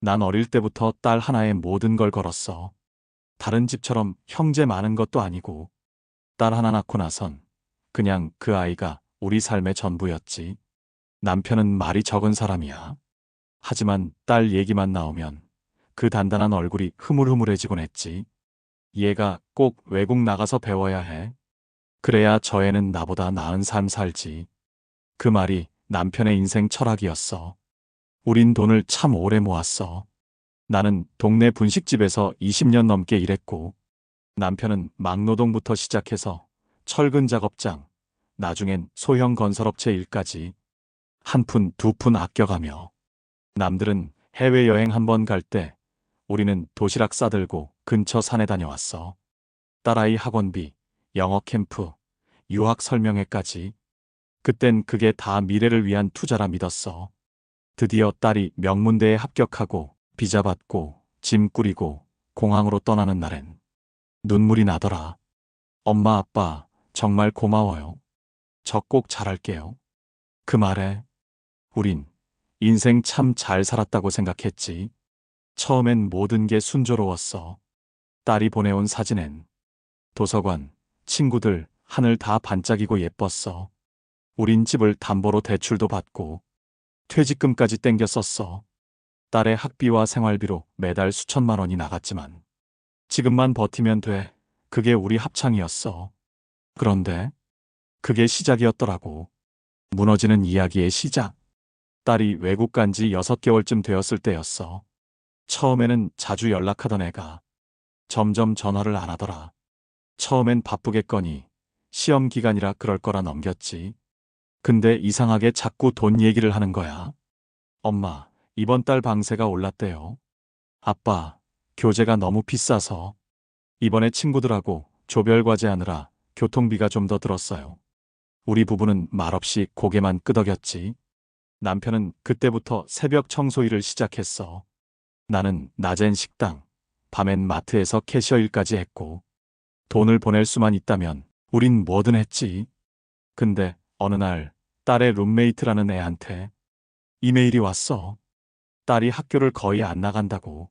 난 어릴 때부터 딸 하나에 모든 걸 걸었어. 다른 집처럼 형제 많은 것도 아니고 딸 하나 낳고 나선 그냥 그 아이가 우리 삶의 전부였지. 남편은 말이 적은 사람이야. 하지만 딸 얘기만 나오면 그 단단한 얼굴이 흐물흐물해지곤 했지. 얘가 꼭 외국 나가서 배워야 해. 그래야 저 애는 나보다 나은 삶 살지. 그 말이 남편의 인생 철학이었어. 우린 돈을 참 오래 모았어. 나는 동네 분식집에서 20년 넘게 일했고, 남편은 막노동부터 시작해서 철근 작업장, 나중엔 소형 건설업체 일까지 한 푼, 두 푼 아껴가며, 남들은 해외여행 한 번 갈 때 우리는 도시락 싸들고 근처 산에 다녀왔어. 딸아이 학원비, 영어 캠프, 유학 설명회까지. 그땐 그게 다 미래를 위한 투자라 믿었어. 드디어 딸이 명문대에 합격하고 비자 받고 짐 꾸리고 공항으로 떠나는 날엔 눈물이 나더라. 엄마 아빠 정말 고마워요. 저 꼭 잘할게요. 그 말에 우린 인생 참 잘 살았다고 생각했지. 처음엔 모든 게 순조로웠어. 딸이 보내온 사진엔 도서관, 친구들, 하늘 다 반짝이고 예뻤어. 우린 집을 담보로 대출도 받고 퇴직금까지 땡겨 썼어. 딸의 학비와 생활비로 매달 수천만 원이 나갔지만 지금만 버티면 돼. 그게 우리 합창이었어. 그런데 그게 시작이었더라고. 무너지는 이야기의 시작. 딸이 외국 간지 6개월쯤 되었을 때였어. 처음에는 자주 연락하던 애가 점점 전화를 안 하더라. 처음엔 바쁘겠거니 시험 기간이라 그럴 거라 넘겼지. 근데 이상하게 자꾸 돈 얘기를 하는 거야. 엄마, 이번 달 방세가 올랐대요. 아빠, 교재가 너무 비싸서. 이번에 친구들하고 조별과제 하느라 교통비가 좀 더 들었어요. 우리 부부는 말없이 고개만 끄덕였지. 남편은 그때부터 새벽 청소 일을 시작했어. 나는 낮엔 식당, 밤엔 마트에서 캐셔 일까지 했고, 돈을 보낼 수만 있다면 우린 뭐든 했지. 근데 어느 날 딸의 룸메이트라는 애한테 이메일이 왔어. 딸이 학교를 거의 안 나간다고.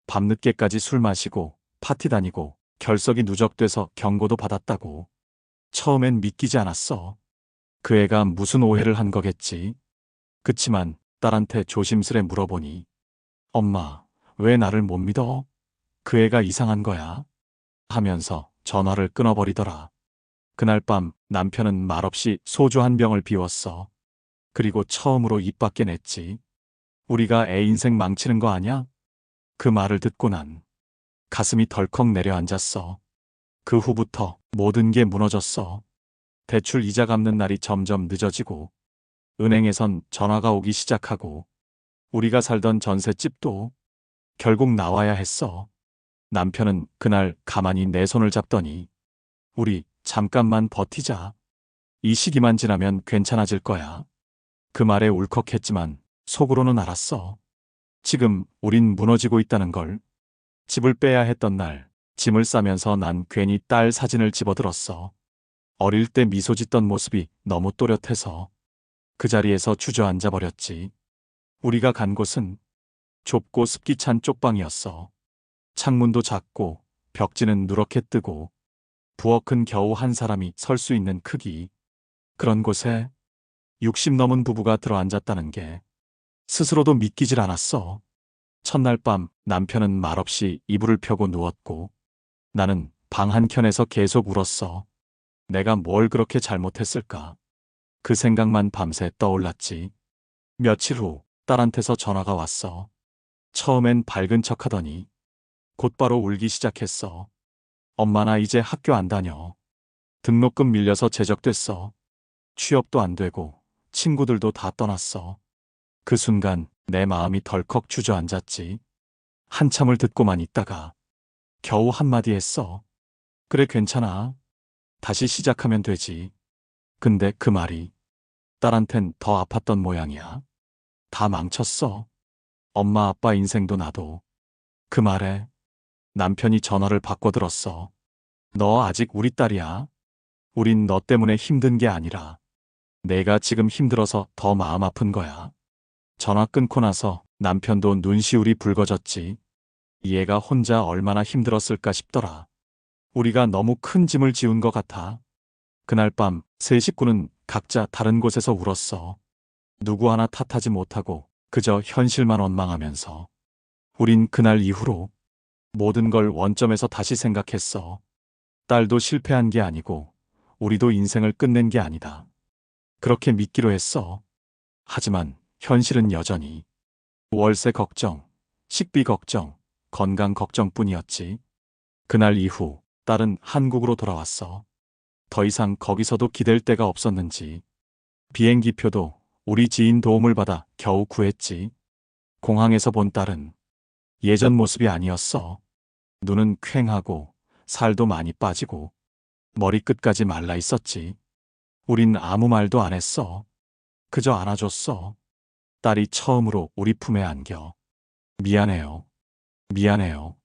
밤늦게까지 술 마시고 파티 다니고 결석이 누적돼서 경고도 받았다고. 처음엔 믿기지 않았어. 그 애가 무슨 오해를 한 거겠지. 그치만 딸한테 조심스레 물어보니 엄마, 왜 나를 못 믿어? 그 애가 이상한 거야. 하면서 전화를 끊어버리더라. 그날 밤 남편은 말없이 소주 한 병을 비웠어. 그리고 처음으로 입 밖에 냈지. 우리가 애 인생 망치는 거 아냐? 그 말을 듣고 난 가슴이 덜컥 내려앉았어. 그 후부터 모든 게 무너졌어. 대출 이자 갚는 날이 점점 늦어지고 은행에선 전화가 오기 시작하고 우리가 살던 전셋집도 결국 나와야 했어. 남편은 그날 가만히 내 손을 잡더니 우리 잠깐만 버티자. 이 시기만 지나면 괜찮아질 거야. 그 말에 울컥했지만 속으로는 알았어. 지금 우린 무너지고 있다는 걸. 집을 빼야 했던 날 짐을 싸면서 난 괜히 딸 사진을 집어들었어. 어릴 때 미소 짓던 모습이 너무 또렷해서 그 자리에서 주저앉아 버렸지. 우리가 간 곳은 좁고 습기 찬 쪽방이었어. 창문도 작고 벽지는 누렇게 뜨고 부엌은 겨우 한 사람이 설 수 있는 크기. 그런 곳에 60 넘은 부부가 들어앉았다는 게 스스로도 믿기질 않았어. 첫날 밤 남편은 말없이 이불을 펴고 누웠고 나는 방 한켠에서 계속 울었어. 내가 뭘 그렇게 잘못했을까? 그 생각만 밤새 떠올랐지. 며칠 후 딸한테서 전화가 왔어. 처음엔 밝은 척 하더니 곧바로 울기 시작했어. 엄마 나 이제 학교 안 다녀. 등록금 밀려서 제적됐어. 취업도 안 되고 친구들도 다 떠났어. 그 순간 내 마음이 덜컥 주저앉았지. 한참을 듣고만 있다가 겨우 한마디 했어. 그래 괜찮아. 다시 시작하면 되지. 근데 그 말이 딸한텐 더 아팠던 모양이야. 다 망쳤어. 엄마 아빠 인생도 나도. 그 말에 남편이 전화를 바꿔 들었어. 너 아직 우리 딸이야. 우린 너 때문에 힘든 게 아니라 내가 지금 힘들어서 더 마음 아픈 거야. 전화 끊고 나서 남편도 눈시울이 붉어졌지. 얘가 혼자 얼마나 힘들었을까 싶더라. 우리가 너무 큰 짐을 지운 것 같아. 그날 밤 세 식구는 각자 다른 곳에서 울었어. 누구 하나 탓하지 못하고 그저 현실만 원망하면서. 우린 그날 이후로 모든 걸 원점에서 다시 생각했어. 딸도 실패한 게 아니고 우리도 인생을 끝낸 게 아니다. 그렇게 믿기로 했어. 하지만 현실은 여전히 월세 걱정, 식비 걱정, 건강 걱정뿐이었지. 그날 이후 딸은 한국으로 돌아왔어. 더 이상 거기서도 기댈 데가 없었는지 비행기표도 우리 지인 도움을 받아 겨우 구했지. 공항에서 본 딸은 예전 모습이 아니었어. 눈은 퀭하고 살도 많이 빠지고 머리끝까지 말라 있었지. 우린 아무 말도 안 했어. 그저 안아줬어. 딸이 처음으로 우리 품에 안겨. 미안해요. 미안해요.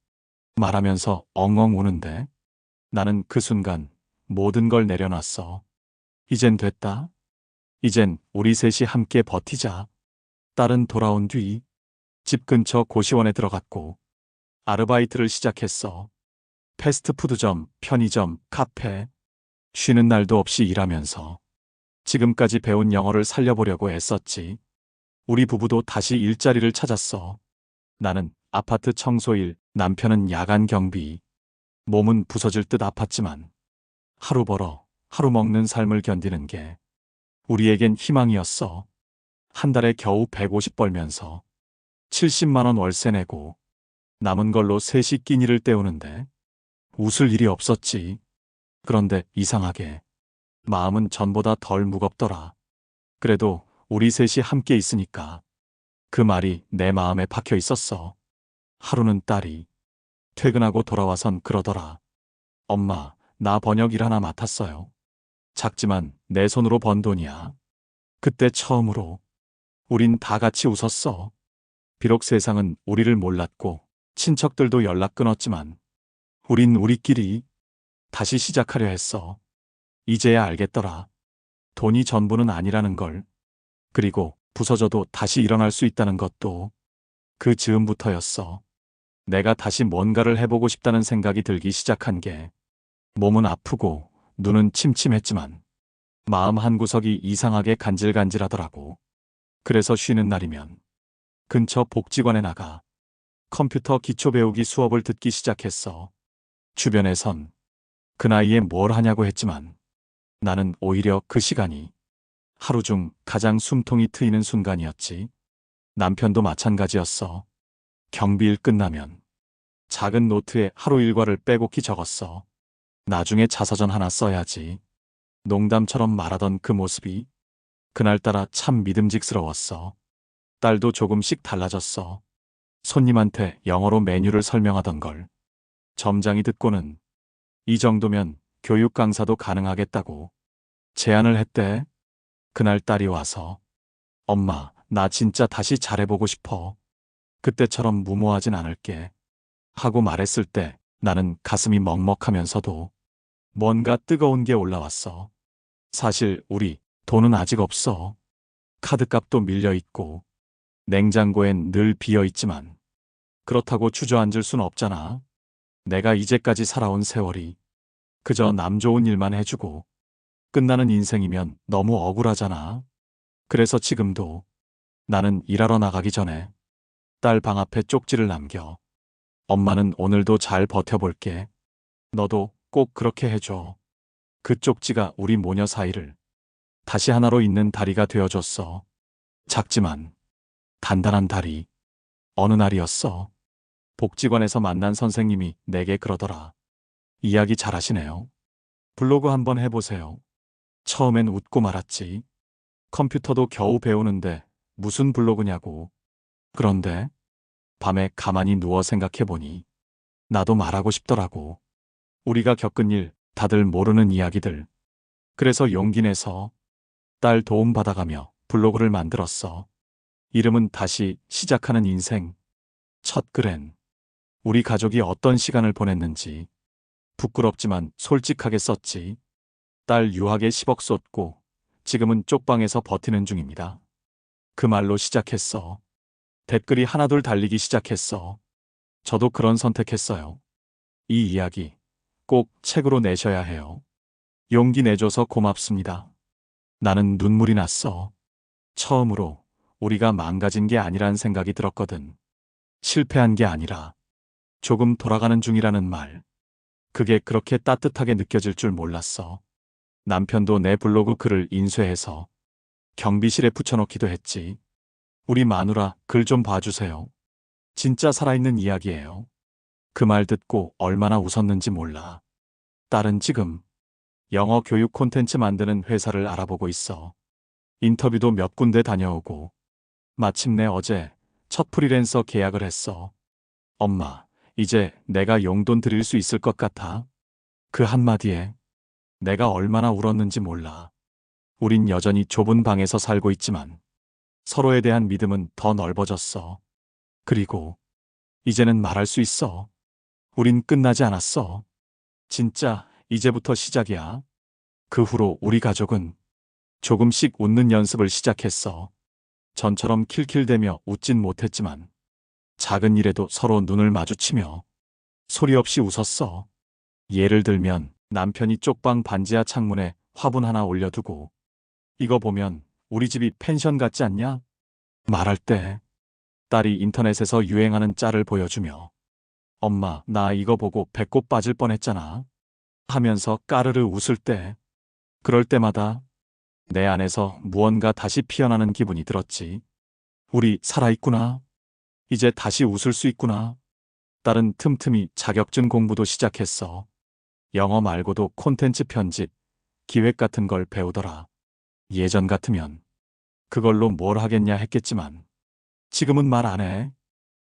말하면서 엉엉 우는데 나는 그 순간 모든 걸 내려놨어. 이젠 됐다. 이젠 우리 셋이 함께 버티자. 딸은 돌아온 뒤 집 근처 고시원에 들어갔고 아르바이트를 시작했어. 패스트푸드점, 편의점, 카페. 쉬는 날도 없이 일하면서 지금까지 배운 영어를 살려보려고 애썼지. 우리 부부도 다시 일자리를 찾았어. 나는 아파트 청소일, 남편은 야간 경비. 몸은 부서질 듯 아팠지만 하루 벌어 하루 먹는 삶을 견디는 게 우리에겐 희망이었어. 한 달에 겨우 150 벌면서 70만 원 월세 내고 남은 걸로 셋이 끼니를 때우는데 웃을 일이 없었지. 그런데 이상하게 마음은 전보다 덜 무겁더라. 그래도 우리 셋이 함께 있으니까 그 말이 내 마음에 박혀 있었어. 하루는 딸이 퇴근하고 돌아와선 그러더라. 엄마, 나 번역 일 하나 맡았어요. 작지만 내 손으로 번 돈이야. 그때 처음으로 우린 다 같이 웃었어. 비록 세상은 우리를 몰랐고 친척들도 연락 끊었지만 우린 우리끼리 다시 시작하려 했어. 이제야 알겠더라. 돈이 전부는 아니라는 걸. 그리고 부서져도 다시 일어날 수 있다는 것도 그 즈음부터였어. 내가 다시 뭔가를 해보고 싶다는 생각이 들기 시작한 게 몸은 아프고 눈은 침침했지만 마음 한구석이 이상하게 간질간질하더라고. 그래서 쉬는 날이면 근처 복지관에 나가 컴퓨터 기초 배우기 수업을 듣기 시작했어. 주변에선 그 나이에 뭘 하냐고 했지만 나는 오히려 그 시간이 하루 중 가장 숨통이 트이는 순간이었지. 남편도 마찬가지였어. 경비일 끝나면 작은 노트에 하루 일과를 빼곡히 적었어. 나중에 자서전 하나 써야지. 농담처럼 말하던 그 모습이 그날따라 참 믿음직스러웠어. 딸도 조금씩 달라졌어. 손님한테 영어로 메뉴를 설명하던 걸 점장이 듣고는 이 정도면 교육 강사도 가능하겠다고 제안을 했대. 그날 딸이 와서 엄마, 나 진짜 다시 잘해보고 싶어. 그때처럼 무모하진 않을게. 하고 말했을 때 나는 가슴이 먹먹하면서도 뭔가 뜨거운 게 올라왔어. 사실 우리 돈은 아직 없어. 카드값도 밀려있고 냉장고엔 늘 비어있지만 그렇다고 주저앉을 순 없잖아. 내가 이제까지 살아온 세월이 그저 남 좋은 일만 해주고 끝나는 인생이면 너무 억울하잖아. 그래서 지금도 나는 일하러 나가기 전에 딸 방 앞에 쪽지를 남겨. 엄마는 오늘도 잘 버텨볼게. 너도 꼭 그렇게 해줘. 그 쪽지가 우리 모녀 사이를 다시 하나로 잇는 다리가 되어줬어. 작지만 단단한 다리. 어느 날이었어. 복지관에서 만난 선생님이 내게 그러더라. 이야기 잘하시네요. 블로그 한번 해보세요. 처음엔 웃고 말았지. 컴퓨터도 겨우 배우는데 무슨 블로그냐고. 그런데 밤에 가만히 누워 생각해보니 나도 말하고 싶더라고. 우리가 겪은 일, 다들 모르는 이야기들. 그래서 용기 내서 딸 도움 받아가며 블로그를 만들었어. 이름은 다시 시작하는 인생. 첫 글엔 우리 가족이 어떤 시간을 보냈는지 부끄럽지만 솔직하게 썼지. 딸 유학에 10억 쏟고 지금은 쪽방에서 버티는 중입니다. 그 말로 시작했어. 댓글이 하나둘 달리기 시작했어. 저도 그런 선택했어요. 이 이야기 꼭 책으로 내셔야 해요. 용기 내줘서 고맙습니다. 나는 눈물이 났어. 처음으로 우리가 망가진 게 아니란 생각이 들었거든. 실패한 게 아니라 조금 돌아가는 중이라는 말. 그게 그렇게 따뜻하게 느껴질 줄 몰랐어. 남편도 내 블로그 글을 인쇄해서 경비실에 붙여놓기도 했지. 우리 마누라 글 좀 봐주세요. 진짜 살아있는 이야기예요. 그 말 듣고 얼마나 웃었는지 몰라. 딸은 지금 영어 교육 콘텐츠 만드는 회사를 알아보고 있어. 인터뷰도 몇 군데 다녀오고 마침내 어제 첫 프리랜서 계약을 했어. 엄마, 이제 내가 용돈 드릴 수 있을 것 같아. 그 한마디에 내가 얼마나 울었는지 몰라. 우린 여전히 좁은 방에서 살고 있지만 서로에 대한 믿음은 더 넓어졌어. 그리고 이제는 말할 수 있어. 우린 끝나지 않았어. 진짜 이제부터 시작이야. 그 후로 우리 가족은 조금씩 웃는 연습을 시작했어. 전처럼 킬킬대며 웃진 못했지만 작은 일에도 서로 눈을 마주치며 소리 없이 웃었어. 예를 들면 남편이 쪽방 반지하 창문에 화분 하나 올려두고 이거 보면 우리 집이 펜션 같지 않냐? 말할 때 딸이 인터넷에서 유행하는 짤을 보여주며 엄마, 나 이거 보고 배꼽 빠질 뻔했잖아. 하면서 까르르 웃을 때, 그럴 때마다 내 안에서 무언가 다시 피어나는 기분이 들었지. 우리 살아있구나. 이제 다시 웃을 수 있구나. 딸은 틈틈이 자격증 공부도 시작했어. 영어 말고도 콘텐츠 편집, 기획 같은 걸 배우더라. 예전 같으면 그걸로 뭘 하겠냐 했겠지만 지금은 말 안 해.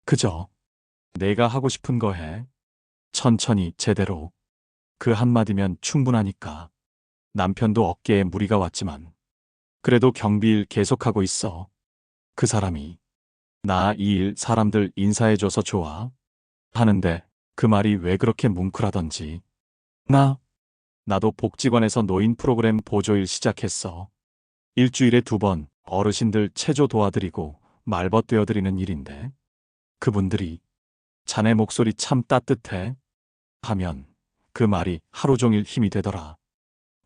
그저 내가 하고 싶은 거 해. 천천히 제대로. 그 한마디면 충분하니까. 남편도 어깨에 무리가 왔지만 그래도 경비일 계속하고 있어. 그 사람이 나 이 일 사람들 인사해줘서 좋아 하는데 그 말이 왜 그렇게 뭉클하던지. 나도 복지관에서 노인 프로그램 보조일 시작했어. 일주일에 2번 어르신들 체조 도와드리고 말벗 되어드리는 일인데 그분들이 자네 목소리 참 따뜻해 하면 그 말이 하루 종일 힘이 되더라.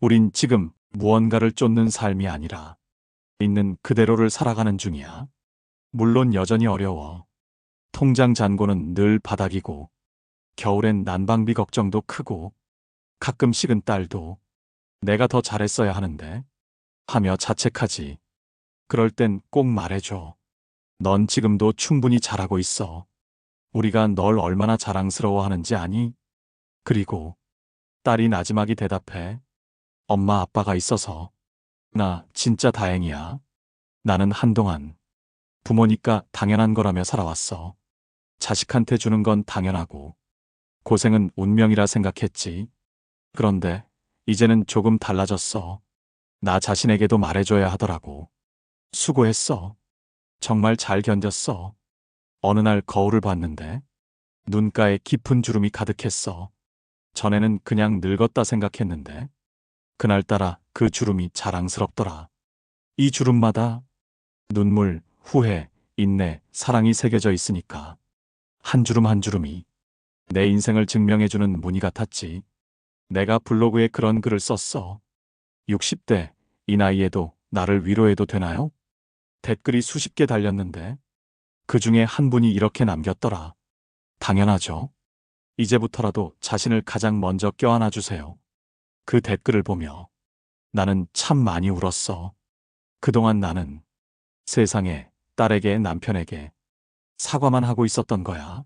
우린 지금 무언가를 쫓는 삶이 아니라 있는 그대로를 살아가는 중이야. 물론 여전히 어려워. 통장 잔고는 늘 바닥이고 겨울엔 난방비 걱정도 크고 가끔씩은 딸도 내가 더 잘했어야 하는데 하며 자책하지. 그럴 땐 꼭 말해줘. 넌 지금도 충분히 잘하고 있어. 우리가 널 얼마나 자랑스러워하는지 아니? 그리고 딸이 나지막이 대답해. 엄마 아빠가 있어서 나 진짜 다행이야. 나는 한동안 부모니까 당연한 거라며 살아왔어. 자식한테 주는 건 당연하고 고생은 운명이라 생각했지. 그런데 이제는 조금 달라졌어. 나 자신에게도 말해줘야 하더라고. 수고했어. 정말 잘 견뎠어. 어느 날 거울을 봤는데 눈가에 깊은 주름이 가득했어. 전에는 그냥 늙었다 생각했는데 그날따라 그 주름이 자랑스럽더라. 이 주름마다 눈물, 후회, 인내, 사랑이 새겨져 있으니까 한 주름 한 주름이 내 인생을 증명해주는 무늬 같았지. 내가 블로그에 그런 글을 썼어. 60대 이 나이에도 나를 위로해도 되나요? 댓글이 수십 개 달렸는데 그 중에 한 분이 이렇게 남겼더라. 당연하죠. 이제부터라도 자신을 가장 먼저 껴안아 주세요. 그 댓글을 보며 나는 참 많이 울었어. 그동안 나는 세상에, 딸에게, 남편에게 사과만 하고 있었던 거야.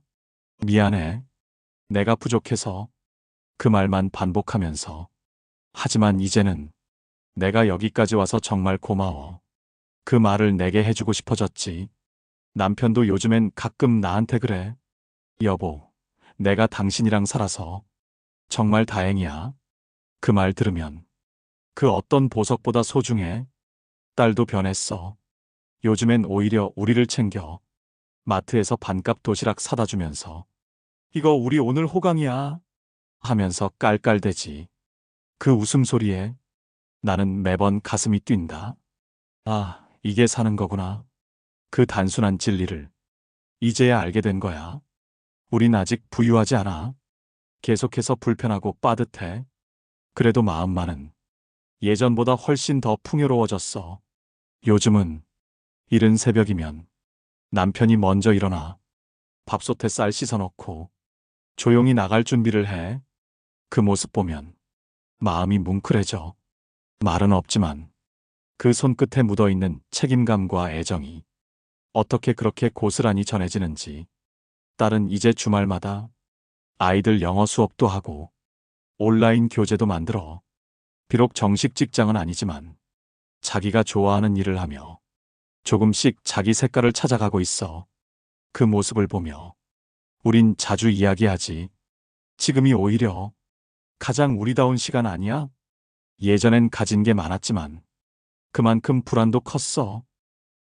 미안해. 내가 부족해서 그 말만 반복하면서. 하지만 이제는 내가 여기까지 와서 정말 고마워. 그 말을 내게 해주고 싶어졌지. 남편도 요즘엔 가끔 나한테 그래. 여보, 내가 당신이랑 살아서 정말 다행이야. 그 말 들으면 그 어떤 보석보다 소중해. 딸도 변했어. 요즘엔 오히려 우리를 챙겨 마트에서 반값 도시락 사다 주면서 이거 우리 오늘 호강이야 하면서 깔깔대지. 그 웃음소리에 나는 매번 가슴이 뛴다. 아, 이게 사는 거구나. 그 단순한 진리를 이제야 알게 된 거야. 우린 아직 부유하지 않아. 계속해서 불편하고 빠듯해. 그래도 마음만은 예전보다 훨씬 더 풍요로워졌어. 요즘은 이른 새벽이면 남편이 먼저 일어나 밥솥에 쌀 씻어놓고 조용히 나갈 준비를 해. 그 모습 보면 마음이 뭉클해져. 말은 없지만 그 손끝에 묻어있는 책임감과 애정이 어떻게 그렇게 고스란히 전해지는지. 딸은 이제 주말마다 아이들 영어 수업도 하고 온라인 교재도 만들어. 비록 정식 직장은 아니지만 자기가 좋아하는 일을 하며 조금씩 자기 색깔을 찾아가고 있어. 그 모습을 보며 우린 자주 이야기하지. 지금이 오히려 가장 우리다운 시간 아니야? 예전엔 가진 게 많았지만 그만큼 불안도 컸어.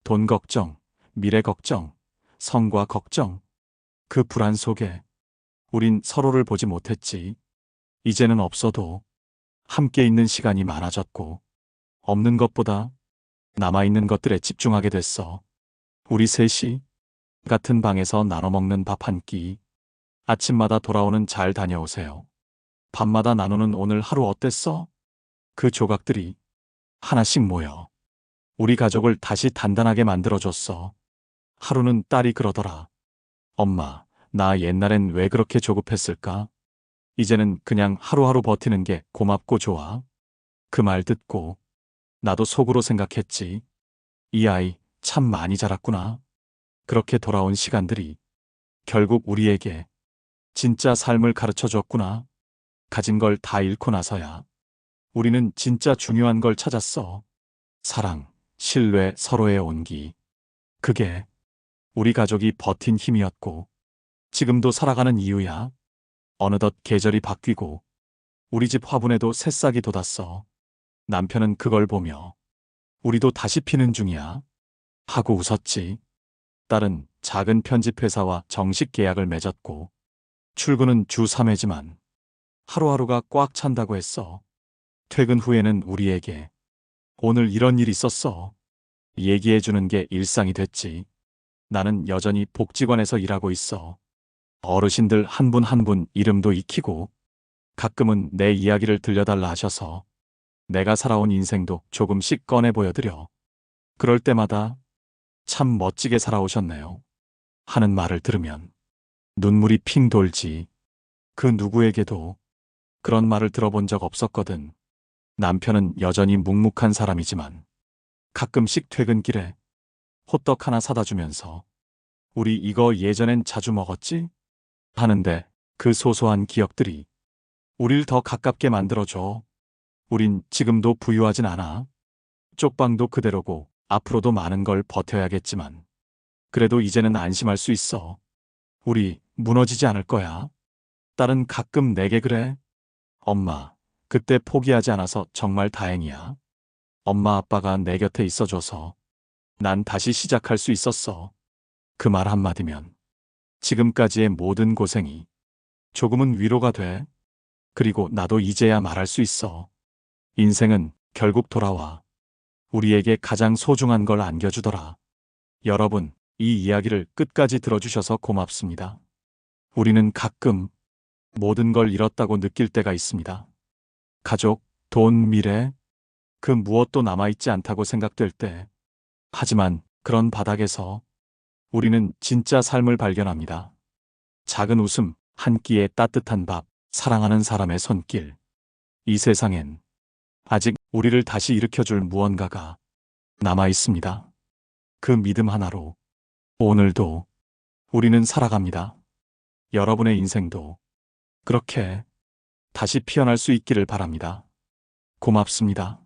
돈 걱정, 미래 걱정, 성과 걱정. 그 불안 속에 우린 서로를 보지 못했지. 이제는 없어도 함께 있는 시간이 많아졌고 없는 것보다 남아있는 것들에 집중하게 됐어. 우리 셋이 같은 방에서 나눠 먹는 밥 한 끼. 아침마다 돌아오는 잘 다녀오세요. 밤마다 나누는 오늘 하루 어땠어? 그 조각들이 하나씩 모여 우리 가족을 다시 단단하게 만들어줬어. 하루는 딸이 그러더라. 엄마, 나 옛날엔 왜 그렇게 조급했을까? 이제는 그냥 하루하루 버티는 게 고맙고 좋아. 그 말 듣고 나도 속으로 생각했지. 이 아이 참 많이 자랐구나. 그렇게 돌아온 시간들이 결국 우리에게 진짜 삶을 가르쳐 줬구나. 가진 걸 다 잃고 나서야 우리는 진짜 중요한 걸 찾았어. 사랑, 신뢰, 서로의 온기. 그게 우리 가족이 버틴 힘이었고 지금도 살아가는 이유야. 어느덧 계절이 바뀌고 우리 집 화분에도 새싹이 돋았어. 남편은 그걸 보며 우리도 다시 피는 중이야 하고 웃었지. 딸은 작은 편집회사와 정식 계약을 맺었고 출근은 주 3회지만 하루하루가 꽉 찬다고 했어. 퇴근 후에는 우리에게 오늘 이런 일 있었어 얘기해주는 게 일상이 됐지. 나는 여전히 복지관에서 일하고 있어. 어르신들 한 분 한 분 이름도 익히고 가끔은 내 이야기를 들려달라 하셔서 내가 살아온 인생도 조금씩 꺼내 보여드려. 그럴 때마다 참 멋지게 살아오셨네요 하는 말을 들으면 눈물이 핑 돌지. 그 누구에게도 그런 말을 들어본 적 없었거든. 남편은 여전히 묵묵한 사람이지만 가끔씩 퇴근길에 호떡 하나 사다 주면서 우리 이거 예전엔 자주 먹었지? 하는데 그 소소한 기억들이 우릴 더 가깝게 만들어줘. 우린 지금도 부유하진 않아. 쪽방도 그대로고 앞으로도 많은 걸 버텨야겠지만 그래도 이제는 안심할 수 있어. 우리 무너지지 않을 거야. 딸은 가끔 내게 그래. 엄마, 그때 포기하지 않아서 정말 다행이야. 엄마 아빠가 내 곁에 있어줘서 난 다시 시작할 수 있었어. 그 말 한마디면 지금까지의 모든 고생이 조금은 위로가 돼. 그리고 나도 이제야 말할 수 있어. 인생은 결국 돌아와 우리에게 가장 소중한 걸 안겨주더라. 여러분, 이 이야기를 끝까지 들어주셔서 고맙습니다. 우리는 가끔 모든 걸 잃었다고 느낄 때가 있습니다. 가족, 돈, 미래, 그 무엇도 남아있지 않다고 생각될 때. 하지만 그런 바닥에서 우리는 진짜 삶을 발견합니다. 작은 웃음, 한 끼의 따뜻한 밥, 사랑하는 사람의 손길. 이 세상엔 아직 우리를 다시 일으켜줄 무언가가 남아 있습니다. 그 믿음 하나로 오늘도 우리는 살아갑니다. 여러분의 인생도 그렇게 다시 피어날 수 있기를 바랍니다. 고맙습니다.